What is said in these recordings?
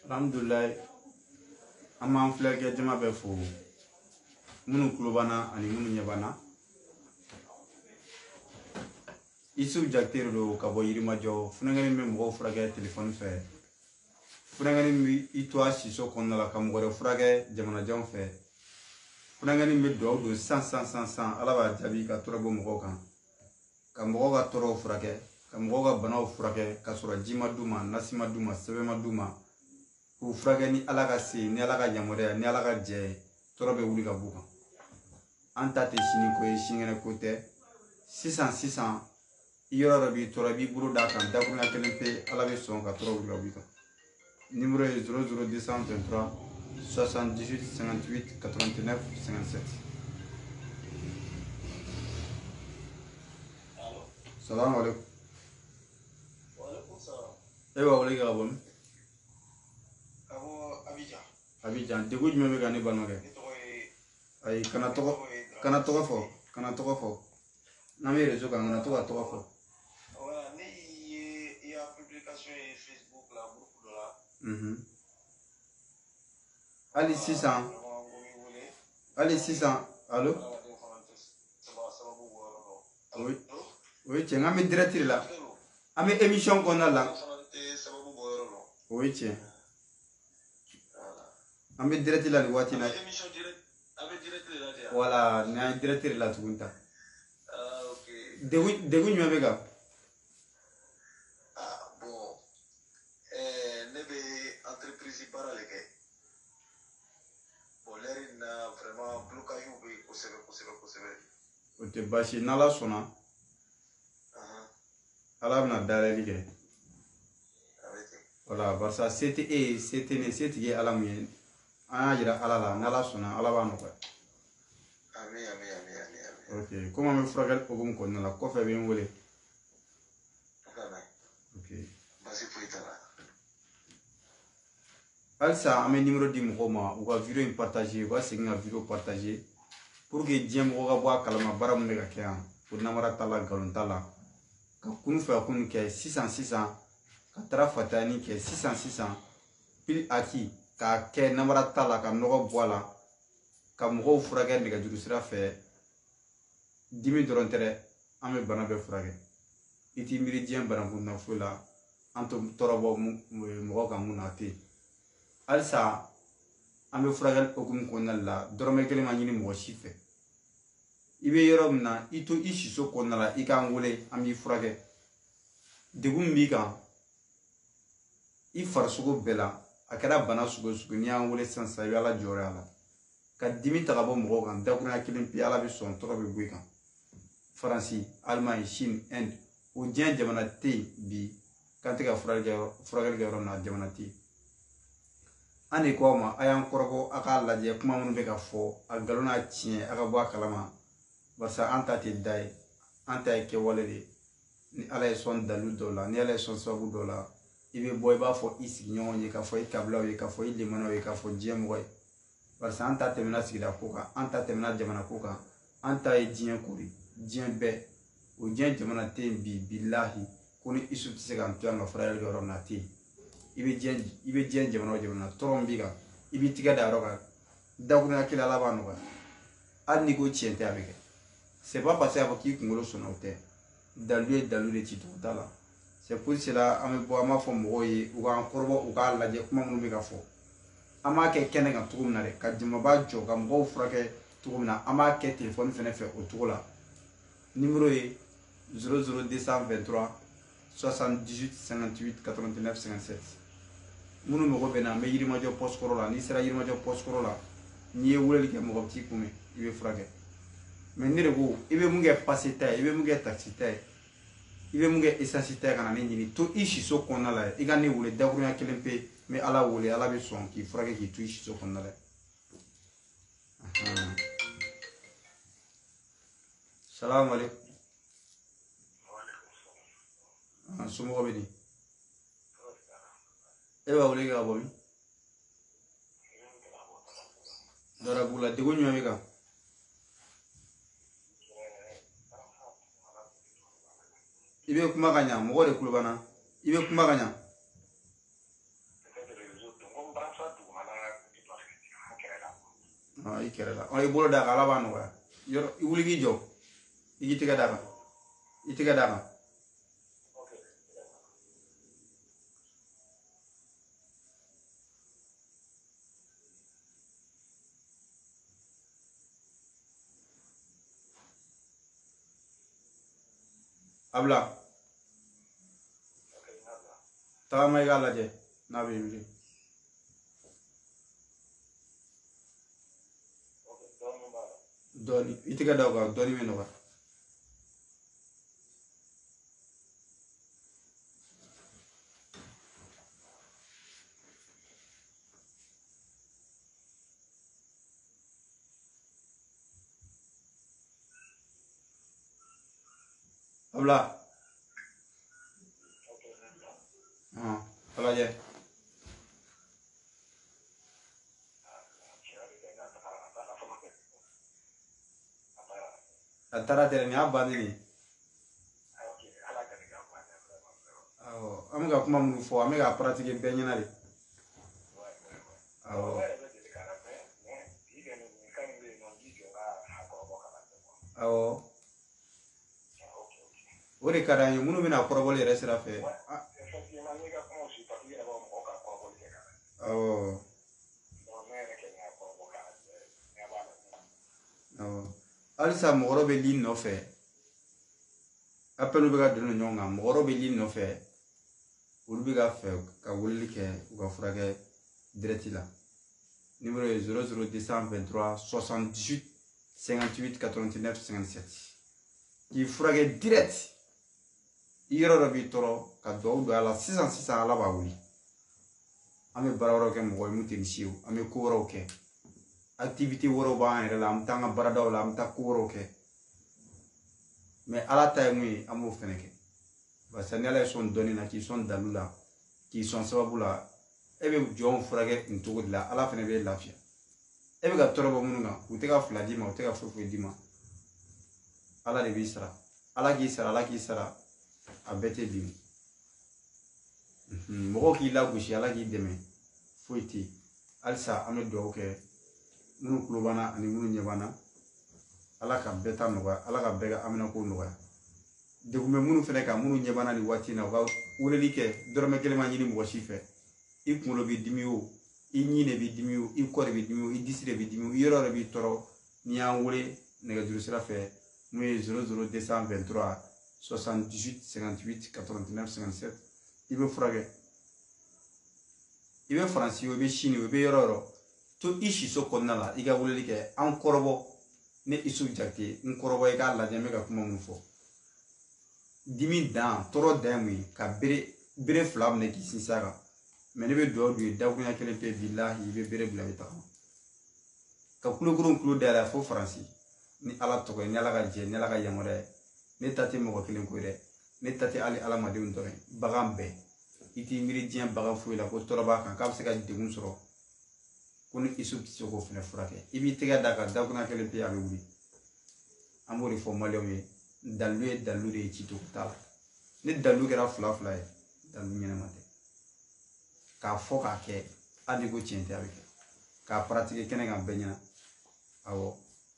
Alhamdulillah, an filɛ kɛ jama bɛ fo minnu tulo banna ani minnu ɲɛ banna. Isu Jakite do ka bɔ Yirimajɔ. Funɛŋɛni bɛ mɔgɔw furakɛ téléphone fɛ. Funɛŋɛni bɛ i to a siso kɔnɔna la ka mɔgɔ wɛrɛ furakɛ jamanajanw fɛ. Funɛŋɛni bɛ duwawu don san Ala b'a jaabi ka tɔrɔ bɔ mɔgɔw kan. Ka mɔgɔw ka tɔrɔw furakɛ, ka mɔgɔw ka banaw furakɛ, ka sɔrɔ ji ma d'u ma, nasi ma d'u ma, sɛbɛn ma d'u ma. K'u furakɛ ni Ala ka se, ni Ala ka yamaruya, ni Ala ka jɛ ye, tɔrɔ bɛ wuli ka b'u kan. An ta tɛ sini ko ye, sinikɛnɛ ko tɛ. Sisan i yɔrɔ dɔ b'i tɔrɔ, i b'i bolo d'a kan, dakuruɲa kelen pe, Ala bɛ sɔn ka tɔrɔ wuli ka b'i kan. Numéro ye 00223 78 58 89 57. Salamu alaikum. Wa alaikum salam. Ewa wale ka bɔ min? Ka bɔ Abidjan. Abidjan. Degun jumɛn bɛ ka ne balimakɛ? Ne tɔgɔ ye... Ayi, kana tɔgɔ fɔ. N'an bɛ réseau kan, kana to ka tɔgɔ fɔ. Voilà, ne i y'a publication ye Facebook la, groupe dɔ la. Hali sisan, allo? O ye tiɲɛ, an bɛ direct de la. An bɛ émission kɔnɔna la. O ye tiɲɛ. An bɛ direct la nin waati la. Voilà, nin an direct de la tuguni ta. Degun jumɛn bɛ kan? Bon, ne bɛ entreprise baara de kɛ. Bon, l'heure in na vraiment blocage bɛ yen kosɛbɛ. O tɛ baasi ye, n'Ala sɔnna. Ala bɛna dayɛlɛli kɛ. Voilà, barisa se tɛ e ye, se tɛ ne ye, se tigi ye Ala mun ye. An y'a jira Ala la, n'Ala sɔnna, Ala b'a nɔgɔya. Amin. Ok, komi an bɛ furakɛli hukumu kɔnɔna la, kɔfɛ bɛ n wele. Ok. Baasi foyi t'a la. Halisa an bɛ numéro di mɔgɔw ma, u ka vidéo in partager, u ka segin ka vidéo partager pour que diɲɛ mɔgɔ ka bɔ a kalama baara min bɛ ka kɛ yan, ko namara t'a la, nkalon t'a la. Ka kunu fɛ a kunu kɛ sisan ka taara fatani kɛ sisan pile aki k'a kɛ namara t'a la, ka nɔgɔ bɔ a la, ka mɔgɔw furakɛ nɛgɛjuru sira fɛ. Dimi dɔrɔn tɛ dɛ, an bɛ bana bɛɛ furakɛ. I t'i miiri diɲɛ banakun na foyi la, an tɛ tɔɔrɔ bɔ mɔgɔ kan mun na tɛ yen. Halisa an bɛ furakɛli hukumu kɔnɔna la, dɔrɔmɛ kelen ma ɲini mɔgɔ si fɛ. I bɛ yɔrɔ min na, i to i siso kɔnɔna la, i k'an wele, an b'i furakɛ. Degun min b'i kan, i farisogo bɛɛ la, a kɛra bana sugu o sugu, n'i y'an wele sisan i bɛ Ala jɔyɔrɔ a la. Ka dimi ta ka bɔ mɔgɔw kan, dakuruɲa kelen pe, Ala bɛ sɔn, tɔɔrɔ bɛ bɔ i kan. Faransi, Allemagne, Chine, Inde, o diɲɛ jamana tɛ yen bi k'an tɛ ka furakɛli kɛ yɔrɔ min na, jamana tɛ yen. An de ko aw ma, a y'an kɔrɔbɔ, a k'a lajɛ kuma minnu bɛ ka fɔ, a nkalon n'a tiɲɛ, a ka bɔ a kalama. Barisa an ta tɛ da ye, an ta ye kɛwale de. Ni Ala ye sɔn dalilu dɔw la, ni Ala ye sɔn sababu dɔw la, i bɛ bɔ i b'a fɔ i sigiɲɔgɔnw ye, k'a fɔ i kabilaw ye, k'a fɔ i limanaw ye, k'a fɔ diɲɛ mɔgɔ ye. Barisa an ta tɛmɛna sigida ko kan, an ta tɛmɛna jamana ko kan, an ta ye diɲɛ ko de, diɲɛ bɛɛ. O diɲɛ jamana tɛ yen bi, bilahi, ko ni Isu tɛ se k'an to yan ka furakɛli kɛ yɔrɔ min na, tɛ yen. I bɛ diɲɛ jamana o jamana tɔɔrɔ min b'i kan, i b'i tigɛ da yɔrɔ kan, dakuruɲa kelen Ala b'a nɔgɔya. Hali n'i ko tiɲɛ tɛ a bɛ kɛ. C'est pas parce que a fɔ k'i kunkolo sɔnna o tɛ. Dalilu ye dalilu de ci cogo t'a la. C'est pour cela an bɛ bɔ, an b'a fɔ mɔgɔw ye, u k'an kɔrɔbɔ, u k'a lajɛ kuma minnu bɛ ka fɔ. An b'a kɛ kɛnɛ kan cogo min na dɛ, ka jamaba jɔ, ka mɔgɔw furakɛ cogo min na, an b'a kɛ téléphone fɛnɛ fɛ o cogo la. Numéro ye 00223 78 58 89 57. Minnu mago bɛ na, an bɛ Yirimajɔ poste kɔrɔ la, n'i sera Yirimajɔ poste kɔrɔ la, n'i ye weleli kɛ mɔgɔ t'i kunbɛn, i bɛ furakɛ. Mais ne de ko, i bɛ mun kɛ pase ta ye, i bɛ mun kɛ taxi ta ye, i bɛ mun kɛ essence ta ye ka na ne ɲini, to i siso kɔnɔna la ye, i ka ne wele dakuruɲa kelen pe, n bɛ Ala wele, Ala bɛ sɔn k'i furakɛ k'i to i siso kɔnɔna la ye. Salamu alaikum. Somɔgɔw bɛ di? E b'a wele ka bɔ min? Darabu la, degun jumɛn bɛ kan? I bɛ kuma ka ɲa, mɔgɔ de kulo banna. I bɛ kuma ka ɲa. kɛrɛ la i bolo da kan ala b'a nɔgɔya yɔrɔ i wuli k'i jɔ i k'i tɛgɛ d'a kan i tɛgɛ d'a kan abla tagama i k'a lajɛ n'a bɛ wuli dɔɔni i tɛgɛ da o kan dɔɔni bɛ nɔgɔya abla a lajɛ a taara tɛrɛ nin y'a bannen de awɔ an bɛ ka kuma minnu fɔ an bɛ ka pratiquer bɛɛ ɲɛna de awɔ awɔ o de ka d'an ye minnu bɛna kɔrɔbɔli yɛrɛ sira fɛ awɔ awɔ halisa mɔgɔ bɛ li nɔfɛ appel bɛ ka don ɲɔgɔn kan mɔgɔ bɛ li nɔfɛ olu bɛ ka fɛ ka weleli kɛ u ka furakɛ direct la numéro ye 00223 78 58 89 57 k'i furakɛ direct i yɔrɔ dɔ b'i tɔɔrɔ ka dugawu don a la sisan ala b'a wuli an bɛ baara wɛrɛw kɛ mɔgɔ ye mun tɛ nin si ye an bɛ ko wɛrɛw kɛ activité wɛrɛw b'an yɛrɛ la an bɛ taa an ka baaradaw la an bɛ taa ko wɛrɛw kɛ mais ala ta ye mun ye an b'o fɛnɛ kɛ parce que ni ala ye sɔn dɔnni na k'i sɔn dalu la k'i sɔn sababu la e bɛ jɔnw furakɛ nin cogo de la ala fɛnɛ bɛ lafiya e bɛ ka tɔɔrɔ bɔ minnu kan u tɛ ka fila d'i ma u tɛ ka foyi d'i ma ala de b'i sara ala k'i sara a bɛɛ tɛ bin mɔgɔw k'i lagosi ala k'i dɛmɛ foyi tɛ yen halisa an bɛ dugawu kɛ minnu tulo b'an ani minnu ɲɛ b'an na ala ka bɛɛ ta nɔgɔya ala ka bɛɛ ka aminako nɔgɔya degun bɛ minnu fɛnɛ kan minnu ɲɛ b'an na nin waati in na u ka weleli kɛ dɔrɔmɛ kelen ma ɲini mɔgɔ si fɛ i kunkolo b'i dimi o i ɲi de b'i dimi o i kɔ de b'i dimi o i disi de b'i dimi o i yɔrɔ de b'i tɔɔrɔ n'i y'an wele nɛgɛjuru sira fɛ n'o ye 00223 78 58 89 57 i bɛ furakɛ i bɛ faransi o i bɛ sini o i bɛ yɔrɔ yɔrɔ to i siso kɔnɔna la i ka weleli kɛ an kɔrɔbɔ ne isu jate n kɔrɔbɔ i k'a lajɛ n bɛ ka kuma mun fɔ dimi dan tɔɔrɔ dan ye mun ye ka bere fila minɛ k'i sinsin a kan mais ne bɛ dugawu don ye dakuruɲa kelen pe bilahi i bɛ bere bila i bɛ tagama ka kulokurun kulo dayɛlɛ fo faransi ni ala tɔgɔ ye ni ala ka jɛ ni ala ka yamaruya ye ne ta tɛ mɔgɔ kelen ko ye dɛ ne ta tɛ hali adamadenw dɔrɔn ye bagan bɛɛ i t'i miiri diɲɛ bagan foyi la ko tɔɔrɔ b'a kan k'a bɛ se ka degun sɔrɔ ko ni isu tɛ se k'o fɛnɛ furakɛ i b'i tɛgɛ d'a kan dakuruɲa kelen pe a bɛ wuli an b'o de fɔ maliyɛnw ye dalu ye dalu de ye cicogo t'a la ni dalu kɛra fila ye dalu ɲɛnama tɛ k'a fɔ k'a kɛ hali ko tiɲɛ tɛ a bɛ kɛ k'a pratiquer kɛnɛ kan bɛɛ ɲɛna awɔ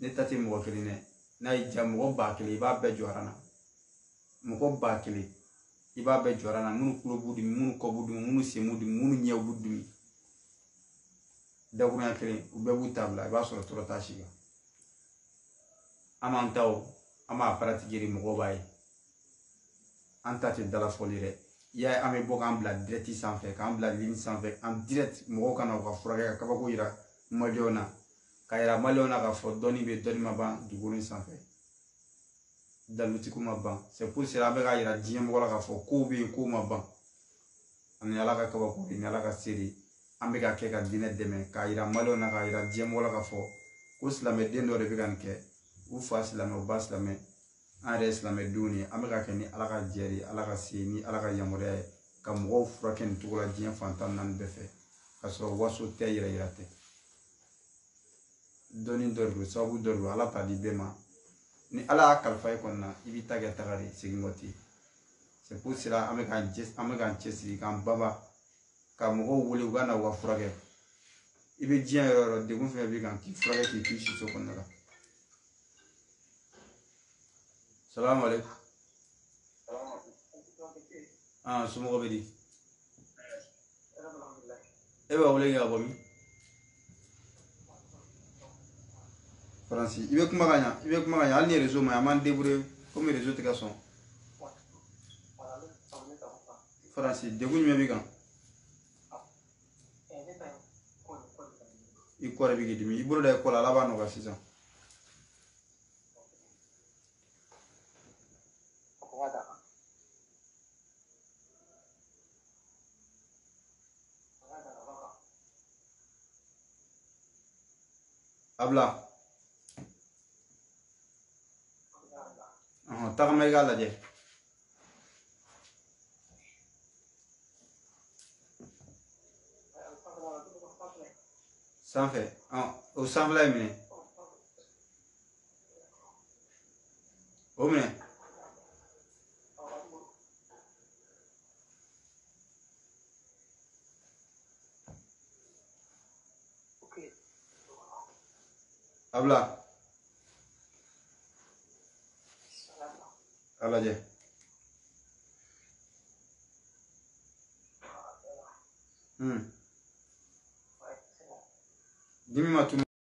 ne ta tɛ mɔgɔ kelen dɛ n'a y'i diya mɔgɔ 1000 i b'a bɛɛ jɔ na mɔgɔ 1000 i b'a bɛɛ jɔ na minnu tulo b'u dimi minnu kɔ b'u dimi minnu sen b'u dimi minnu ɲɛ b'u dimi dakuruɲa kelen u bɛɛ b'u ta bila i b'a sɔrɔ tɔɔrɔ t'a si kan an b'an ta o an b'a pratiquer de mɔgɔw b'a ye an ta tɛ dalafɔli dɛ i y'a ye an bɛ bɔ k'an bila direct sanfɛ k'an bila ligne sanfɛ en direct mɔgɔw ka na u ka furakɛ ka kabako yira maliyɛnw na ka yira maliyɛnw na k'a fɔ dɔnni bɛ dɔnni ma ban dugukolo in sanfɛ dalutigiw ma ban c'est pour cela an bɛ k'a yira diɲɛ mɔgɔ la k'a fɔ kow bɛ yen kow ma ban ani ala ka kabako de ni ala ka se de an bɛ ka kɛ ka diinɛ dɛmɛ k'a yira maliyɛnw na k'a yira diɲɛ mɔgɔ la k'a fɔ ko silamɛden dɔ de bɛ ka nin kɛ u fa silamɛ u ba silamɛ an yɛrɛ ye silamɛdenw ye an bɛ ka kɛ ni ala ka jɛ de ala ka se ni ala ka yamaruya ye ka mɔgɔw furakɛ nin cogo la diɲɛ fantan naani bɛɛ fɛ ka sɔrɔ waso tɛ yɛrɛ yira tɛ dɔnni dɔ don sababu dɔ don ala t'a di bɛɛ ma ni ala y'a kalifa i kɔni na i b'i ta kɛ taga de segin kɔ ten c'est pour cela an bɛ k'an cɛsiri k'an baba ka mɔgɔw wele u ka na u ka furakɛ i bɛ diɲɛ yɔrɔ yɔrɔ degun fɛn b'i kan k'i furakɛ k'i to si so kɔnɔna la. Salamu alaikum. Somɔgɔw bɛ di? E b'a wele kɛ ka bɔ min? Faransi. I bɛ kuma ka ɲa hali ni réseau ma ɲi an b'an débrouiller komi réseau tɛ ka sɔn. Faransi degun jumɛn b'i kan? I kɔ de bɛ k'i dimi i bolo da i kɔ la Ala b'a nɔgɔya sisan. Abla. Tagama i k'a lajɛ. Sanfɛ o sanfɛla ye minɛ. O minɛ. Abla. A lajɛ. Dimi ma tunu.